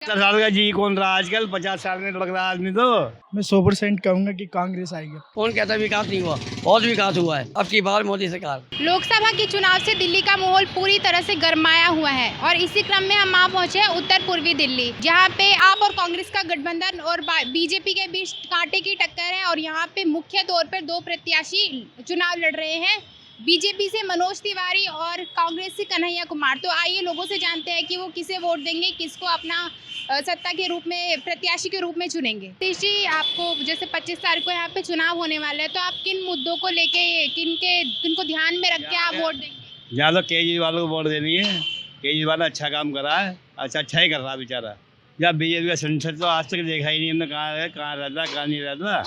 50 साल का जी कौन रहा आजकल, 50 साल में लग रहा आदमी तो। मैं 100% कहूंगा कि कांग्रेस आएगी। कौन कहता है विकास नहीं हुआ? बहुत विकास हुआ है अब की बार मोदी सरकार। लोकसभा के चुनाव से दिल्ली का माहौल पूरी तरह से गरमाया हुआ है और इसी क्रम में हम वहाँ पहुंचे हैं उत्तर पूर्वी दिल्ली, जहाँ पे आप और कांग्रेस का गठबंधन और बीजेपी के बीच कांटे की टक्कर है। और यहाँ पे मुख्य तौर पर दो प्रत्याशी चुनाव लड़ रहे हैं, बीजेपी से मनोज तिवारी और कांग्रेस से कन्हैया कुमार। तो आइए लोगों से जानते हैं कि वो किसे वोट देंगे, किसको अपना सत्ता के रूप में प्रत्याशी के रूप में चुनेंगे। सतीश जी, आपको जैसे 25 तारीख को यहाँ पे चुनाव होने वाले हैं, तो आप किन मुद्दों को लेके किनको ध्यान में रख के आप वोट देंगे? ज़्यादा केजरीवाल को वोट देनी है। केजरीवाल अच्छा काम कर रहा है, अच्छा ही कर रहा है बेचारा। या बीजेपी का संसद तो आज तक देखा ही नहीं हमने, कहाँ है, कहाँ रहता, कहाँ नहीं रहता।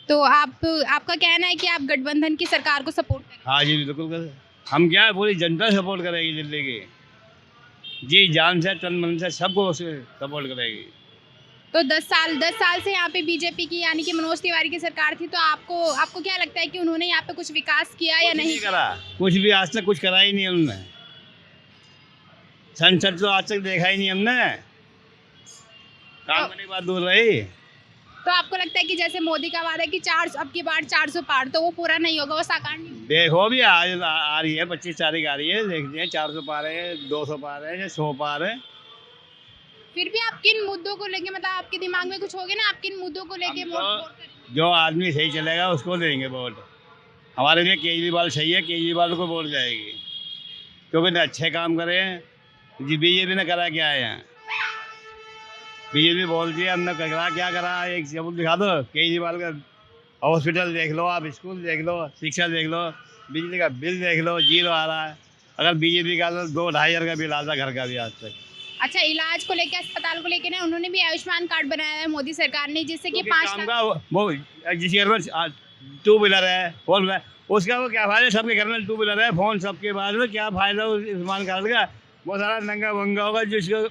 तो आपका कहना है कि आप गठबंधन की सरकार को सपोर्ट करें? हाँ जी बिल्कुल कर। हम क्या है, पूरी जनता सपोर्ट करेगी दिल्ली की, जी जान से तन मन से सबको सपोर्ट करेगी। तो 10 साल से यहाँ पे बीजेपी की यानी कि मनोज तिवारी की सरकार थी, तो आपको क्या लगता है कि उन्होंने यहाँ पे कुछ विकास किया या नहीं करा? कुछ भी आज तक कुछ करा ही नहीं उन्होंने। संसद तो आज तक देखा ही नहीं हमने, काम करने की बात दूर रही। तो आपको लगता है कि जैसे मोदी का वादा है कि 400 अब की बार 400 पार, तो वो पूरा नहीं होगा, वो साकार नहीं होगा? देखो भी आज आ रही है, 25 तारीख आ रही है, देखते हैं 400 पार है, 200 पार है या 100 पार है। फिर भी आप किन मुद्दों को लेके, मतलब आपके दिमाग में कुछ होगे ना, आप किन मुद्दों को लेके वोट करेंगे? जो आदमी सही चलेगा उसको देंगे वोट। हमारे लिए केजरीवाल सही है, केजरीवाल को वोट जाएगी, क्योंकि ने अच्छे काम करे हैं। जी बीजेपी ने करा क्या है यहाँ? बीजेपी बोलती है हमने करा क्या करा, एक सबूत दिखा दो। केजरीवाल का हॉस्पिटल देख लो, आप स्कूल देख लो, शिक्षा देख लो, बिजली का बिल देख लो, जीरो आ रहा है। अगर बीजेपी का तो 2-2.5 हज़ार का बिल आता घर का भी आज तक। अच्छा, इलाज को लेके, अस्पताल को लेके ना उन्होंने भी आयुष्मान कार्ड बनाया है मोदी सरकार ने, जिससे कि 5 काम का वो जिसके घर में 2 व्हीलर है, 4 व्हीलर, उसका वो क्या फायदा? सबके घर में 2 व्हीलर है, फोन सबके पास में, क्या फायदा आयुष्मान कार्ड का? वो सारा नंगा भंगा होगा जिसका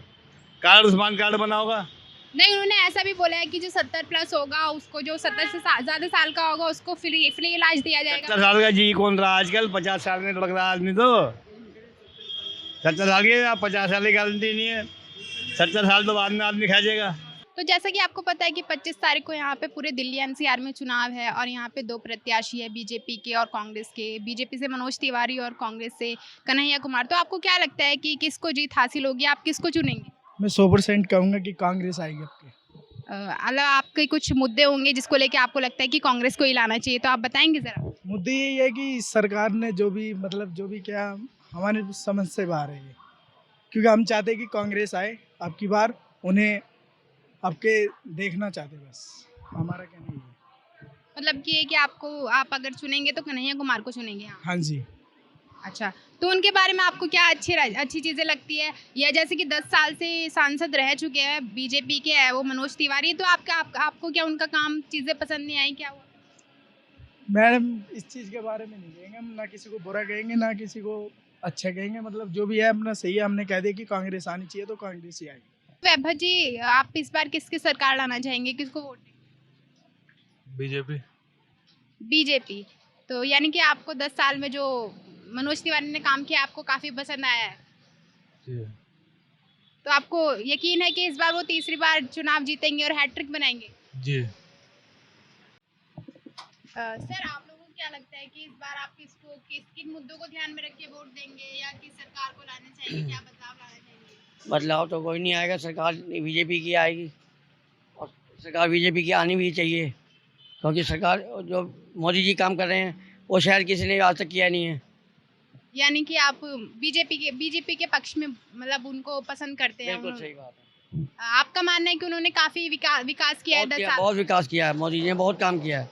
कार्ड आयुष्मान कार्ड बना होगा। नहीं, उन्होंने ऐसा भी बोला है कि जो 70+ होगा उसको, जो 70 से ज़्यादा साल का होगा उसको फ्री इलाज दिया जाएगा। 70 साल का जी कौन रहा आजकल, 50 साल में लग रहा आदमी तो। 70 साल की 50 साल की गारंटी नहीं है, 70 साल तो बाद में आदमी खा जाएगा। तो जैसा कि आपको पता है कि 25 तारीख को यहाँ पे पूरे दिल्ली एनसीआर में चुनाव है और यहाँ पे दो प्रत्याशी है, बीजेपी के और कांग्रेस के। बीजेपी से मनोज तिवारी और कांग्रेस से कन्हैया कुमार। तो आपको क्या लगता है कि किसको जीत हासिल होगी, आप किसको चुनेंगे? मैं 100% कहूंगा कि कांग्रेस आएगी आपके। अलावा आपके कुछ मुद्दे होंगे जिसको लेके आपको लगता है कि कांग्रेस को ही लाना चाहिए, तो आप बताएंगे जरा। मुद्दे यही है कि सरकार ने जो भी क्या हमारे समझ से बाहर है ये, क्योंकि हम चाहते हैं कि कांग्रेस आए आपकी बार, उन्हें आपके देखना चाहते, बस हमारा कहना ये है। मतलब कि ये कि आप अगर चुनेंगे तो कन्हैया कुमार को चुनेंगे? हाँ जी। अच्छा, तो उनके बारे में आपको क्या अच्छी चीज़ें लगती है? या जैसे कि 10 साल से सांसद रह चुके हैं, बीजेपी के है वो मनोज तिवारी, तो आपको क्या उनका काम चीज़ें पसंद नहीं आई क्या? मैडम इस चीज़ के बारे में नहीं कहेंगे हम, ना किसी को बुरा कहेंगे ना किसी को अच्छा कहेंगे, मतलब जो भी है अपना सही है। हमने कह दिया कि कांग्रेस आनी चाहिए तो कांग्रेस ही आएगी। वैभव जी, आप इस बार किसकी सरकार लाना चाहेंगे, किसको वोट देंगे? बीजेपी। बीजेपी। तो यानी कि आपको 10 साल में जो मनोज तिवारी ने काम किया आपको काफ़ी पसंद आया है? जी। तो आपको यकीन है कि इस बार वो तीसरी बार चुनाव जीतेंगे और हैट्रिक बनाएंगे? जी। सर, आप लोगों को क्या लगता है कि इस बार आप किन मुद्दों को ध्यान में रख के वोट देंगे, या किस सरकार को लाना चाहिए, क्या बदलाव लाना चाहिए? बदलाव तो कोई नहीं आएगा, सरकार बीजेपी की आएगी और सरकार बीजेपी की आनी भी चाहिए, क्योंकि सरकार जो मोदी जी काम कर रहे हैं वो शायद किसी ने आज तक किया नहीं है। यानी कि आप बीजेपी के पक्ष में, मतलब उनको पसंद करते हैं? बिल्कुल सही बात है। आपका मानना है कि उन्होंने काफ़ी विकास किया है 10 साल? बहुत विकास किया है, मोदी जी ने बहुत काम किया है।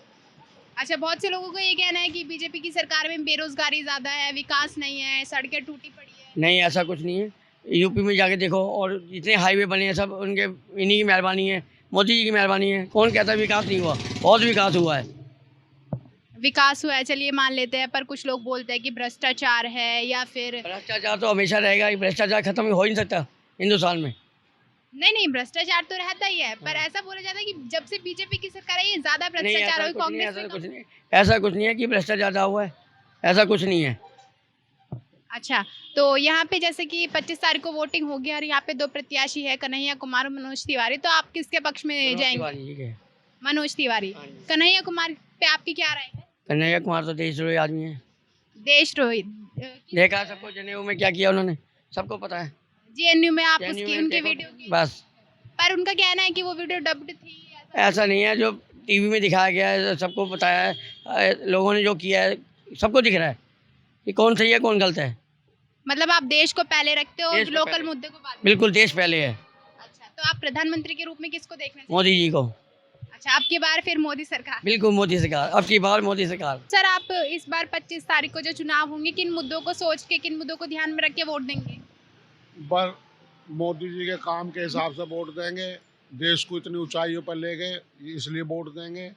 अच्छा, बहुत से लोगों को ये कहना है कि बीजेपी की सरकार में बेरोजगारी ज़्यादा है, विकास नहीं है, सड़कें टूटी पड़ी है। नहीं, ऐसा कुछ नहीं है। यूपी में जाके देखो, और जितने हाईवे बने हैं सब उनके इन्हीं की मेहरबानी है, मोदी जी की मेहरबानी है। कौन कहता है विकास नहीं हुआ? बहुत विकास हुआ है। विकास हुआ है, चलिए मान लेते हैं, पर कुछ लोग बोलते हैं कि भ्रष्टाचार है, या फिर भ्रष्टाचार तो हमेशा रहेगा, भ्रष्टाचार खत्म हो ही नहीं सकता हिंदुस्तान में। नहीं, भ्रष्टाचार तो रहता ही है, पर ऐसा बोला जाता है कि जब से बीजेपी की सरकार आई है ज्यादा भ्रष्टाचार हुआ, कांग्रेस में ऐसा कुछ नहीं है कि भ्रष्टाचार ज़्यादा हुआ है, ऐसा कुछ नहीं है। अच्छा, तो यहाँ पे जैसे कि 25 तारीख को वोटिंग होगी और यहाँ पे 2 प्रत्याशी है, कन्हैया कुमार और मनोज तिवारी, तो आप किसके पक्ष में मनोज जाएंगे? तिवारी जी के। मनोज तिवारी। हाँ जी। कन्हैया कुमार पे आपकी क्या राय है? कन्हैया कुमार तो देशद्रोही आदमी है। देशद्रोही। देखा है सबको, जनेऊ में क्या किया उन्होंने, सबको पता है। जेएनयू में आप JNU उसकी में उनके देखो, वीडियो की, बस पर उनका कहना है कि वो वीडियो डब्ड थी। ऐसा नहीं है, जो टीवी में दिखाया गया है सबको पता है, लोगों ने जो किया है सबको दिख रहा है कि कौन सही है कौन गलत है। मतलब आप देश को पहले रखते हो और देश को लोकल पहले। मुद्दे को बाद में। बिल्कुल देश पहले है। अच्छा, तो आप प्रधानमंत्री के रूप में किसको देखना चाहिए? मोदी जी को। अच्छा, आपकी बार फिर मोदी सरकार। बिल्कुल मोदी सरकार, अब की बार मोदी सरकार। सर, आप इस बार 25 तारीख को जो चुनाव होंगे, किन मुद्दों को सोच के, किन मुद्दों को ध्यान में रख के वोट देंगे? पर मोदी जी के काम के हिसाब से वोट देंगे, देश को इतनी ऊंचाइयों पर ले गए इसलिए वोट देंगे।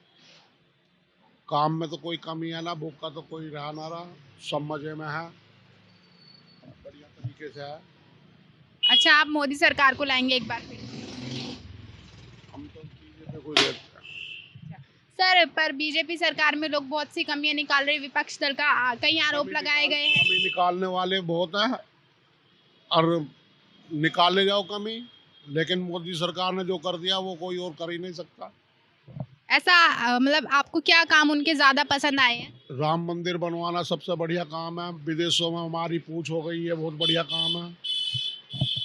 काम में तो कोई कमी है ना, भूख का तो कोई रहा ना रहा, सब मजे में है, बढ़िया तरीके से है। अच्छा, आप मोदी सरकार को लाएंगे एक बार फिर? हम तो बीजेपी को देखते हैं। सर, पर बीजेपी सरकार में लोग बहुत सी कमियां निकाल रहे हैं, विपक्ष दल का कई आरोप लगाए गए हैं। कमी निकालने वाले बहुत हैं और निकाले जाओ कमी, लेकिन मोदी सरकार ने जो कर दिया वो कोई और कर ही नहीं सकता। ऐसा मतलब आपको क्या काम उनके ज्यादा पसंद आए हैं? राम मंदिर बनवाना सबसे बढ़िया काम है, विदेशों में हमारी पूछ हो गई है, बहुत बढ़िया काम है।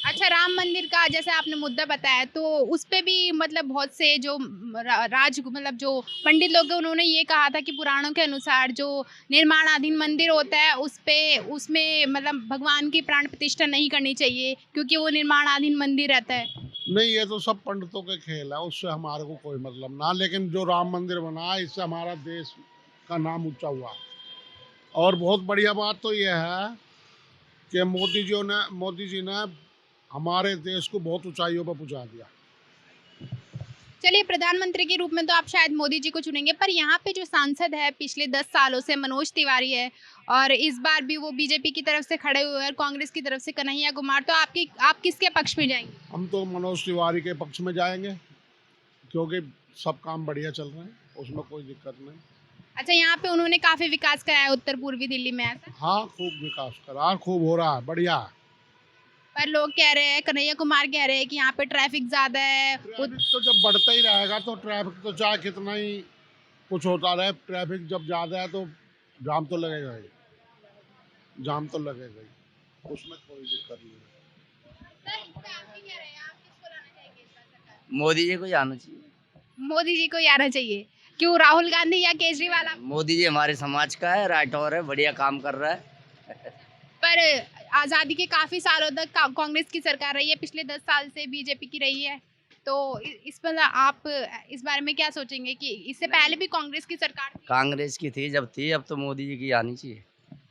अच्छा, राम मंदिर का जैसे आपने मुद्दा बताया, तो उस पे भी मतलब बहुत से जो मतलब जो पंडित लोग हैं, उन्होंने ये कहा था कि पुराणों के अनुसार जो निर्माणाधीन मंदिर होता है उसमें मतलब भगवान की प्राण प्रतिष्ठा नहीं करनी चाहिए, क्योंकि वो निर्माणाधीन मंदिर रहता है। नहीं, ये तो सब पंडितों के खेल है, उससे हमारे को कोई मतलब ना, लेकिन जो राम मंदिर बना इससे हमारा देश का नाम ऊंचा हुआ। और बहुत बढ़िया बात तो ये है कि मोदी जी ने हमारे देश को बहुत ऊंचाइयों पर पहुंचा दिया। चलिए, प्रधानमंत्री के रूप में तो आप शायद मोदी जी को चुनेंगे, पर यहाँ पे जो सांसद है पिछले 10 सालों से मनोज तिवारी है, और इस बार भी वो बीजेपी की तरफ से खड़े हुए हैं और कांग्रेस की तरफ से कन्हैया कुमार, तो आप किसके पक्ष में जाएंगे? हम तो मनोज तिवारी के पक्ष में जाएंगे, क्योंकि सब काम बढ़िया चल रहे हैं, उसमें कोई दिक्कत नहीं। अच्छा, यहाँ पे उन्होंने काफी विकास कराया उत्तर पूर्वी दिल्ली में, ऐसा? हाँ, खूब विकास करा, खूब हो रहा है, बढ़िया है। पर लोग कह रहे हैं, कन्हैया कुमार कह रहे हैं कि यहाँ पे ट्रैफिक ज्यादा है। ट्रैफिक तो जब बढ़ता ही रहेगा तो ट्रैफिक तो चाहे कितना ही कुछ होता रहे, ट्रैफिक जब ज़्यादा है तो जाम तो लगेगा ही, जाम तो लगेगा ही, उसमें कोई दिक्कत नहीं है। मोदी जी को जाना चाहिए। मोदी जी को ही आना चाहिए। क्यों, राहुल गांधी या केजरीवाल? मोदी जी हमारे समाज का है, राइट और है, बढ़िया काम कर रहा है। पर आज़ादी के काफ़ी सालों तक कांग्रेस की सरकार रही है, पिछले 10 साल से बीजेपी की रही है, तो इस पर आप इस बारे में क्या सोचेंगे कि इससे पहले भी कांग्रेस की सरकार थी? कांग्रेस की थी जब थी, अब तो मोदी जी की आनी चाहिए।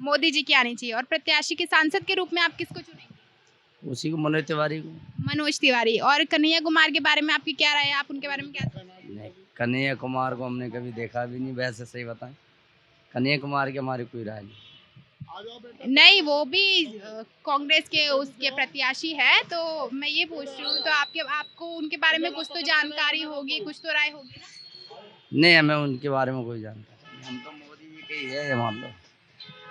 मोदी जी की आनी चाहिए। और प्रत्याशी के सांसद के रूप में आप किसको चुनेंगे? उसी को, मनोज तिवारी को। मनोज तिवारी। और कन्हैया कुमार के बारे में आपकी क्या राय है? आप उनके बारे में क्या नहीं, कन्हैया कुमार को हमने कभी देखा भी नहीं, वैसे सही बताएं, कन्हैया कुमार की हमारी कोई राय नहीं। नहीं, वो भी कांग्रेस के उसके प्रत्याशी है, तो मैं ये पूछ रही हूँ, तो आपको उनके बारे में कुछ तो जानकारी होगी, कुछ तो राय होगी ना? नहीं, हमें उनके बारे में कोई जानकारी नहीं, हम तो मोदी जी के ही है, ये मान लो।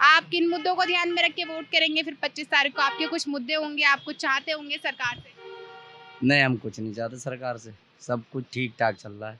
आप किन मुद्दों को ध्यान में रख के वोट करेंगे फिर 25 तारीख को? आपके कुछ मुद्दे होंगे, आप कुछ चाहते होंगे सरकार से? नहीं, हम कुछ नहीं चाहते सरकार से, सब कुछ ठीक ठाक चल रहा है।